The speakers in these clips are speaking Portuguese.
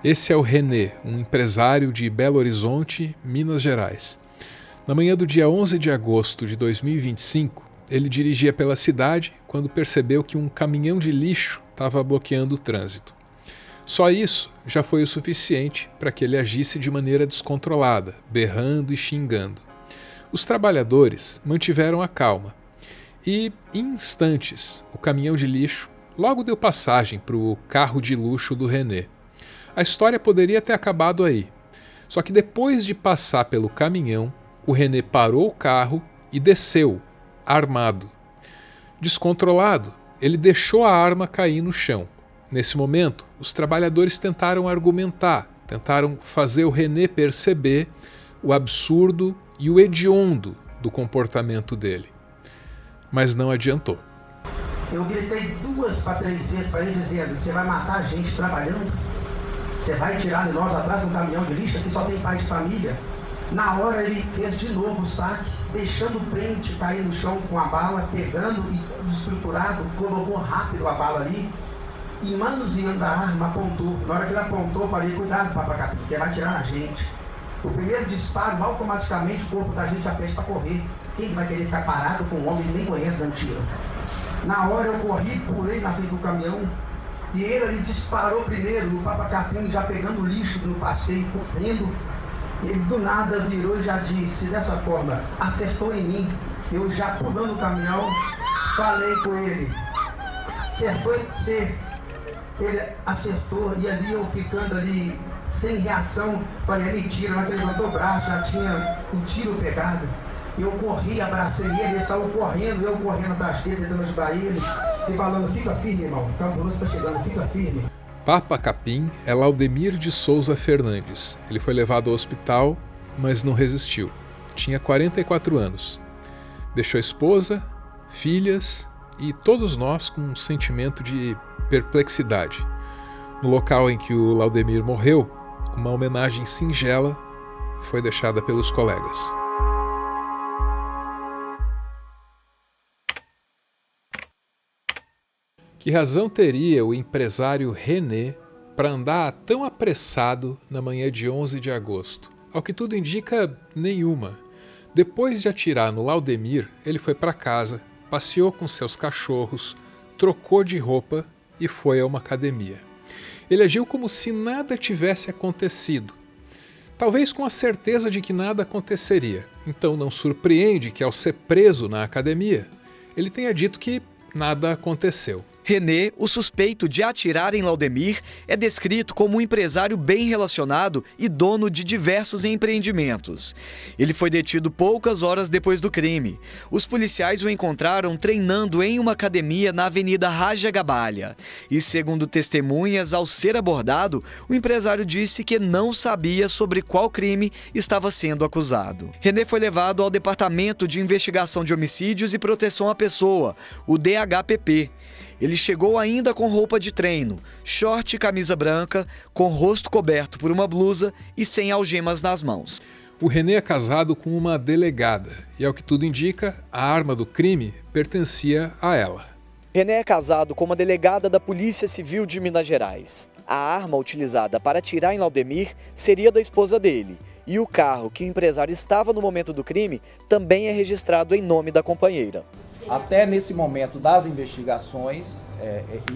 Esse é o René, um empresário de Belo Horizonte, Minas Gerais. Na manhã do dia 11 de agosto de 2025, ele dirigia pela cidade quando percebeu que um caminhão de lixo estava bloqueando o trânsito. Só isso já foi o suficiente para que ele agisse de maneira descontrolada, berrando e xingando. Os trabalhadores mantiveram a calma e, em instantes, o caminhão de lixo logo deu passagem para o carro de luxo do René. A história poderia ter acabado aí, só que depois de passar pelo caminhão, o René parou o carro e desceu, armado. Descontrolado, ele deixou a arma cair no chão. Nesse momento, os trabalhadores tentaram argumentar, tentaram fazer o René perceber o absurdo e o hediondo do comportamento dele. Mas não adiantou. Eu gritei 2 para 3 vezes para ele dizendo: você vai matar a gente trabalhando? Você vai tirar de nós atrás de um caminhão de lixo que só tem pai de família? Na hora ele fez de novo o saque, deixando o prente cair no chão com a bala, pegando e desestruturado, colocou rápido a bala ali e manuseando a arma, apontou. Na hora que ele apontou, eu falei: cuidado, papacapim, que vai tirar a gente. O primeiro disparo, automaticamente o corpo da gente já pede para correr. Quem vai querer ficar parado com um homem que nem conhece dando tiro? Na hora eu corri, pulei na frente do caminhão e ele disparou primeiro, o papacapim já pegando lixo no passeio, correndo. Ele do nada virou e já disse dessa forma: acertou em mim. Eu já pulando o caminhão, falei com ele: acertou em você. Ele acertou e ali eu ficando ali sem reação, falei: é mentira. Na hora que ele levantou o braço, já tinha um tiro pegado. Eu corri, abracei ele saiu correndo, eu correndo atrás dele, tentando ajudar ele e falando: fica firme, irmão, o Campo está chegando, fica firme. Papacapim é Laudemir de Souza Fernandes. Ele foi levado ao hospital, mas não resistiu. Tinha 44 anos. Deixou a esposa, filhas e todos nós com um sentimento de perplexidade. No local em que o Laudemir morreu, uma homenagem singela foi deixada pelos colegas. Que razão teria o empresário René para andar tão apressado na manhã de 11 de agosto? Ao que tudo indica, nenhuma. Depois de atirar no Laudemir, ele foi para casa, passeou com seus cachorros, trocou de roupa e foi a uma academia. Ele agiu como se nada tivesse acontecido. Talvez com a certeza de que nada aconteceria. Então não surpreende que, ao ser preso na academia, ele tenha dito que nada aconteceu. René, o suspeito de atirar em Laudemir, é descrito como um empresário bem relacionado e dono de diversos empreendimentos. Ele foi detido poucas horas depois do crime. Os policiais o encontraram treinando em uma academia na Avenida Raja Gabalha. E, segundo testemunhas, ao ser abordado, o empresário disse que não sabia sobre qual crime estava sendo acusado. René foi levado ao Departamento de Investigação de Homicídios e Proteção à Pessoa, o DHPP. Ele chegou ainda com roupa de treino, short e camisa branca, com o rosto coberto por uma blusa e sem algemas nas mãos. O René é casado com uma delegada e, ao que tudo indica, a arma do crime pertencia a ela. René é casado com uma delegada da Polícia Civil de Minas Gerais. A arma utilizada para atirar em Laudemir seria da esposa dele. E o carro que o empresário estava no momento do crime também é registrado em nome da companheira. Até nesse momento das investigações,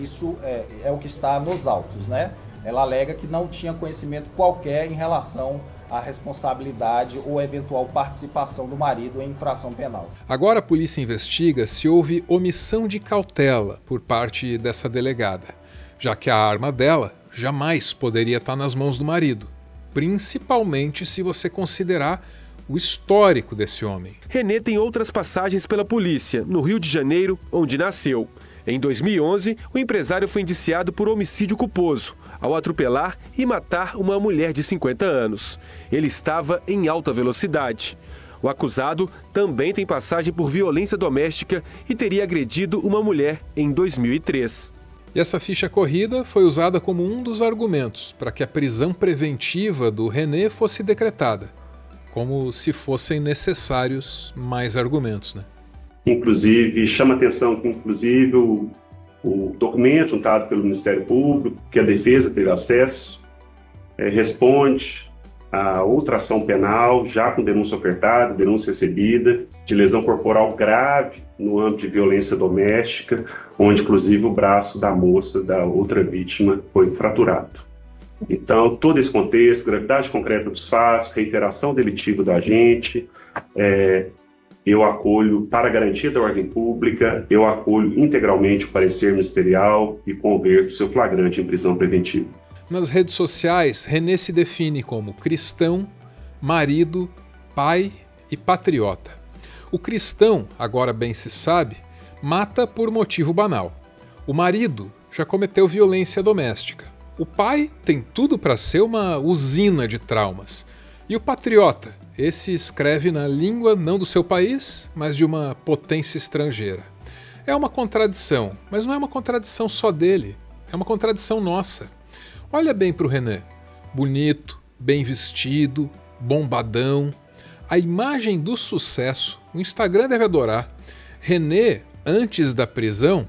isso é o que está nos autos, né? Ela alega que não tinha conhecimento qualquer em relação à responsabilidade ou eventual participação do marido em infração penal. Agora a polícia investiga se houve omissão de cautela por parte dessa delegada, já que a arma dela jamais poderia estar nas mãos do marido, principalmente se você considerar o histórico desse homem. René tem outras passagens pela polícia, no Rio de Janeiro, onde nasceu. Em 2011, o empresário foi indiciado por homicídio culposo, ao atropelar e matar uma mulher de 50 anos. Ele estava em alta velocidade. O acusado também tem passagem por violência doméstica e teria agredido uma mulher em 2003. E essa ficha corrida foi usada como um dos argumentos para que a prisão preventiva do René fosse decretada, como se fossem necessários mais argumentos, né? Inclusive, chama atenção que o documento juntado pelo Ministério Público, que a defesa teve acesso, responde a outra ação penal, já com denúncia ofertada, denúncia recebida, de lesão corporal grave no âmbito de violência doméstica, onde inclusive o braço da moça, da outra vítima, foi fraturado. Então, todo esse contexto, gravidade concreta dos fatos, reiteração delitiva do agente, eu acolho, para a garantia da ordem pública, eu acolho integralmente o parecer ministerial e converto seu flagrante em prisão preventiva. Nas redes sociais, René se define como cristão, marido, pai e patriota. O cristão, agora bem se sabe, mata por motivo banal. O marido já cometeu violência doméstica. O pai tem tudo para ser uma usina de traumas. E o patriota, esse escreve na língua não do seu país, mas de uma potência estrangeira. É uma contradição, mas não é uma contradição só dele, é uma contradição nossa. Olha bem para o René, bonito, bem vestido, bombadão. A imagem do sucesso, o Instagram deve adorar. René, antes da prisão,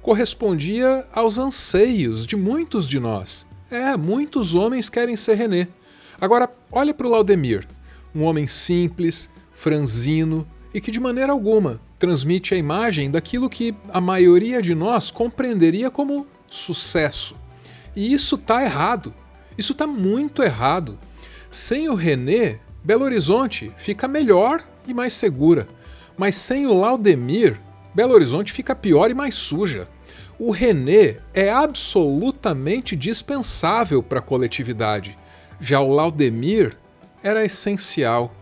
correspondia aos anseios de muitos de nós. Muitos homens querem ser René. Agora, olha para o Laudemir, um homem simples, franzino e que de maneira alguma transmite a imagem daquilo que a maioria de nós compreenderia como sucesso. E isso está errado. Isso está muito errado. Sem o René, Belo Horizonte fica melhor e mais segura. Mas sem o Laudemir, Belo Horizonte fica pior e mais suja. O René é absolutamente dispensável para a coletividade. Já o Laudemir era essencial.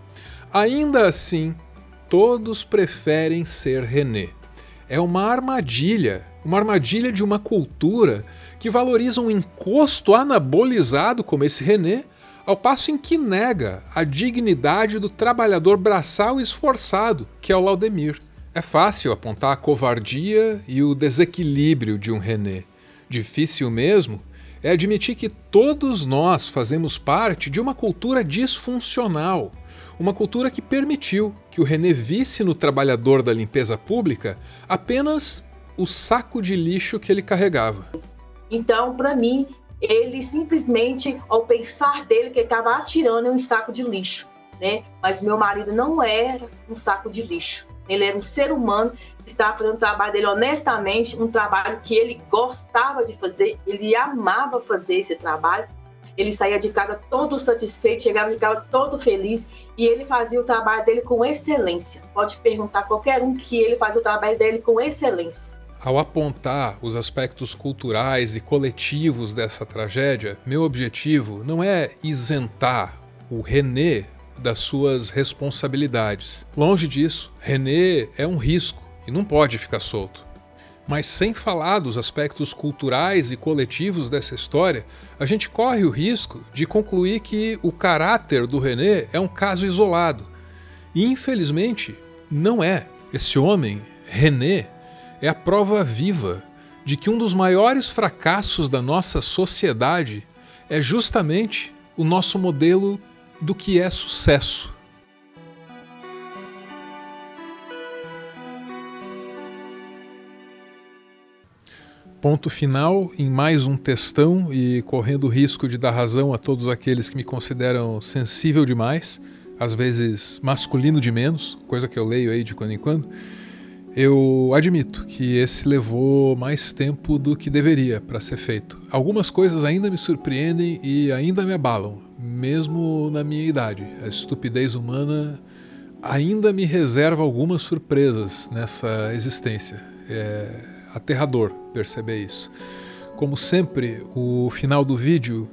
Ainda assim, todos preferem ser René. É uma armadilha de uma cultura que valoriza um encosto anabolizado como esse René, ao passo em que nega a dignidade do trabalhador braçal e esforçado, que é o Laudemir. É fácil apontar a covardia e o desequilíbrio de um René. Difícil mesmo é admitir que todos nós fazemos parte de uma cultura disfuncional, uma cultura que permitiu que o René visse no trabalhador da limpeza pública apenas o saco de lixo que ele carregava. Então, para mim, ele simplesmente, ao pensar dele, que ele estava atirando em um saco de lixo, né? Mas meu marido não era um saco de lixo. Ele era um ser humano que estava fazendo o trabalho dele honestamente, um trabalho que ele gostava de fazer, ele amava fazer esse trabalho. Ele saía de casa todo satisfeito, chegava de casa todo feliz e ele fazia o trabalho dele com excelência. Pode perguntar a qualquer um que ele fazia o trabalho dele com excelência. Ao apontar os aspectos culturais e coletivos dessa tragédia, meu objetivo não é isentar o René das suas responsabilidades. Longe disso, René é um risco e não pode ficar solto. Mas sem falar dos aspectos culturais e coletivos dessa história, a gente corre o risco de concluir que o caráter do René é um caso isolado. E infelizmente não é. Esse homem, René, é a prova viva de que um dos maiores fracassos da nossa sociedade é justamente o nosso modelo do que é sucesso. Ponto final em mais um textão e correndo o risco de dar razão a todos aqueles que me consideram sensível demais, às vezes masculino de menos, coisa que eu leio aí de quando em quando. Eu admito que esse levou mais tempo do que deveria para ser feito. Algumas coisas ainda me surpreendem e ainda me abalam, mesmo na minha idade. A estupidez humana ainda me reserva algumas surpresas nessa existência. É aterrador perceber isso. Como sempre, o final do vídeo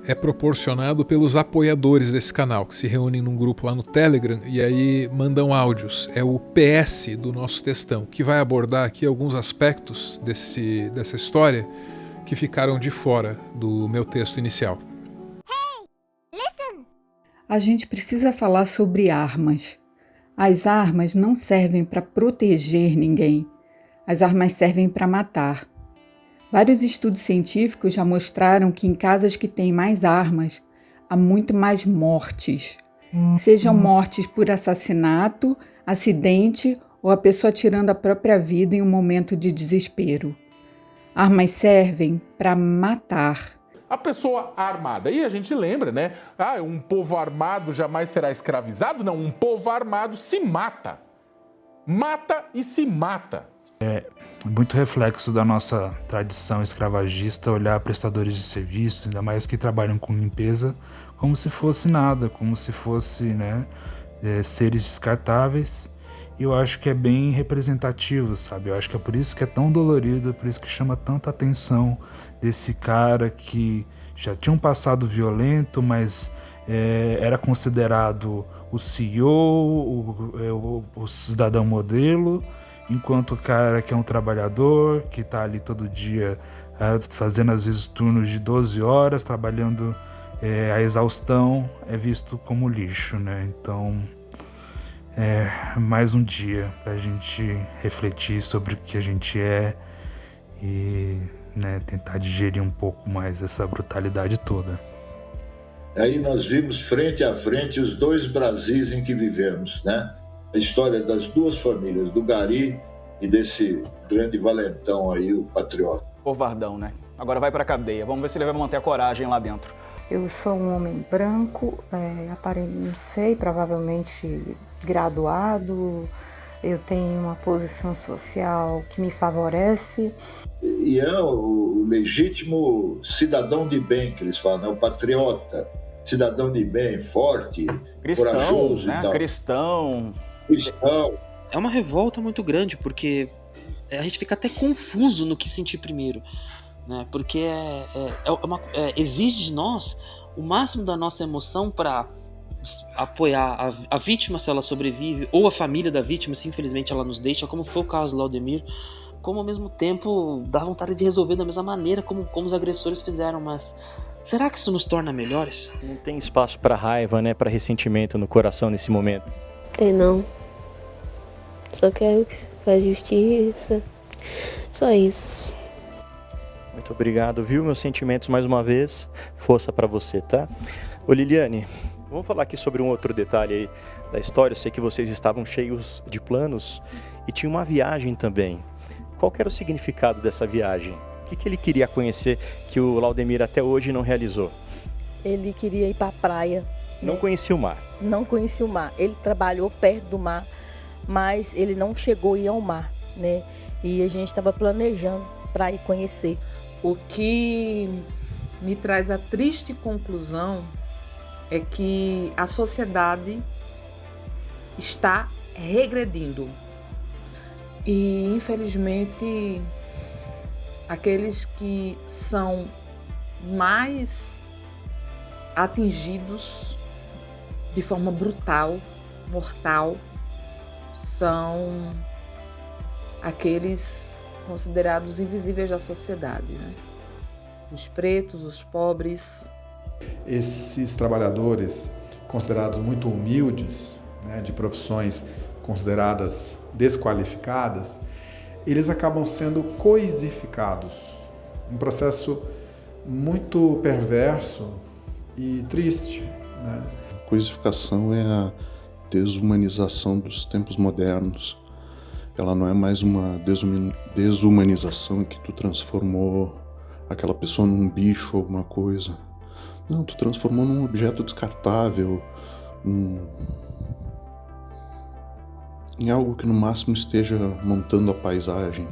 é proporcionado pelos apoiadores desse canal, que se reúnem num grupo lá no Telegram e aí mandam áudios. É o PS do nosso textão, que vai abordar aqui alguns aspectos dessa história que ficaram de fora do meu texto inicial. A gente precisa falar sobre armas. As armas não servem para proteger ninguém. As armas servem para matar. Vários estudos científicos já mostraram que em casas que têm mais armas, há muito mais mortes. Sejam mortes por assassinato, acidente ou a pessoa tirando a própria vida em um momento de desespero. Armas servem para matar. a pessoa armada. E a gente lembra, né? Um povo armado jamais será escravizado. Não, um povo armado se mata. Mata e se mata. É muito reflexo da nossa tradição escravagista olhar prestadores de serviço, ainda mais que trabalham com limpeza, como se fosse nada, como se fosse, né, seres descartáveis. E eu acho que é bem representativo, sabe? Eu acho que é por isso que é tão dolorido, por isso que chama tanta atenção desse cara que já tinha um passado violento, mas era considerado o CEO, o cidadão modelo, enquanto o cara que é um trabalhador, que está ali todo dia fazendo às vezes turnos de 12 horas, trabalhando a exaustão, é visto como lixo, né? Então, mais um dia para a gente refletir sobre o que a gente é e, né, tentar digerir um pouco mais essa brutalidade toda. Aí nós vimos frente a frente os dois Brasis em que vivemos, né? A história das duas famílias, do Gari e desse grande valentão aí, o patriota. Covardão, né? Agora vai pra cadeia. Vamos ver se ele vai manter a coragem lá dentro. Eu sou um homem branco, não sei, provavelmente graduado, eu tenho uma posição social que me favorece. E é o legítimo cidadão de bem, que eles falam, né? O patriota, cidadão de bem, forte, corajoso, né? E tal. Cristão. É uma revolta muito grande, porque a gente fica até confuso no que sentir primeiro, né? Porque exige de nós o máximo da nossa emoção para apoiar a vítima se ela sobrevive, ou a família da vítima se infelizmente ela nos deixa, como foi o caso do Laudemir, como ao mesmo tempo dá vontade de resolver da mesma maneira como os agressores fizeram, mas será que isso nos torna melhores? Não tem espaço para raiva, né, para ressentimento no coração nesse momento? Tem não. Só quero que faça justiça. Só isso. Muito obrigado, viu? Meus sentimentos mais uma vez. Força para você, tá? Ô Liliane, vamos falar aqui sobre um outro detalhe aí da história. Eu sei que vocês estavam cheios de planos e tinha uma viagem também. Qual que era o significado dessa viagem? O que ele queria conhecer que o Laudemir até hoje não realizou? Ele queria ir para a praia. Não conhecia o mar? Não conhecia o mar. Ele trabalhou perto do mar, mas ele não chegou a ir ao mar, né? E a gente estava planejando para ir conhecer. O que me traz a triste conclusão é que a sociedade está regredindo. E, infelizmente, aqueles que são mais atingidos de forma brutal, mortal, são aqueles considerados invisíveis da sociedade, né? Os pretos, os pobres. Esses trabalhadores considerados muito humildes, né, de profissões consideradas desqualificadas, eles acabam sendo coisificados. Um processo muito perverso e triste, né? A coisificação é a desumanização dos tempos modernos. Ela não é mais uma desumanização em que tu transformou aquela pessoa num bicho ou alguma coisa. Não, tu transformou num objeto descartável, em algo que no máximo esteja montando a paisagem.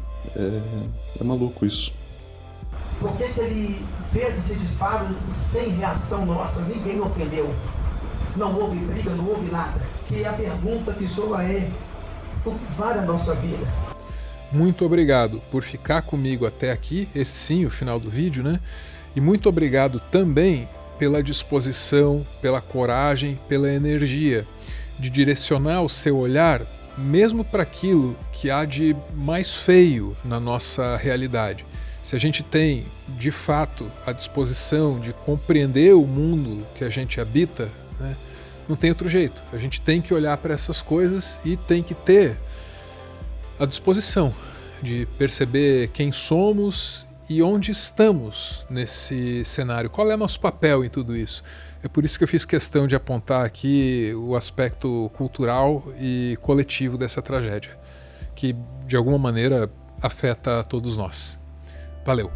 É maluco isso. Por que ele fez esse disparo sem reação nossa? Ninguém ofendeu. Não houve briga, não houve nada. Que a pergunta que soa é: o que vale a nossa vida? Muito obrigado por ficar comigo até aqui, esse sim, o final do vídeo, né? E muito obrigado também pela disposição, pela coragem, pela energia de direcionar o seu olhar mesmo para aquilo que há de mais feio na nossa realidade. Se a gente tem, de fato, a disposição de compreender o mundo que a gente habita, né, não tem outro jeito. A gente tem que olhar para essas coisas e tem que ter a disposição de perceber quem somos e onde estamos nesse cenário. Qual é o nosso papel em tudo isso? É por isso que eu fiz questão de apontar aqui o aspecto cultural e coletivo dessa tragédia, que de alguma maneira afeta todos nós. Valeu!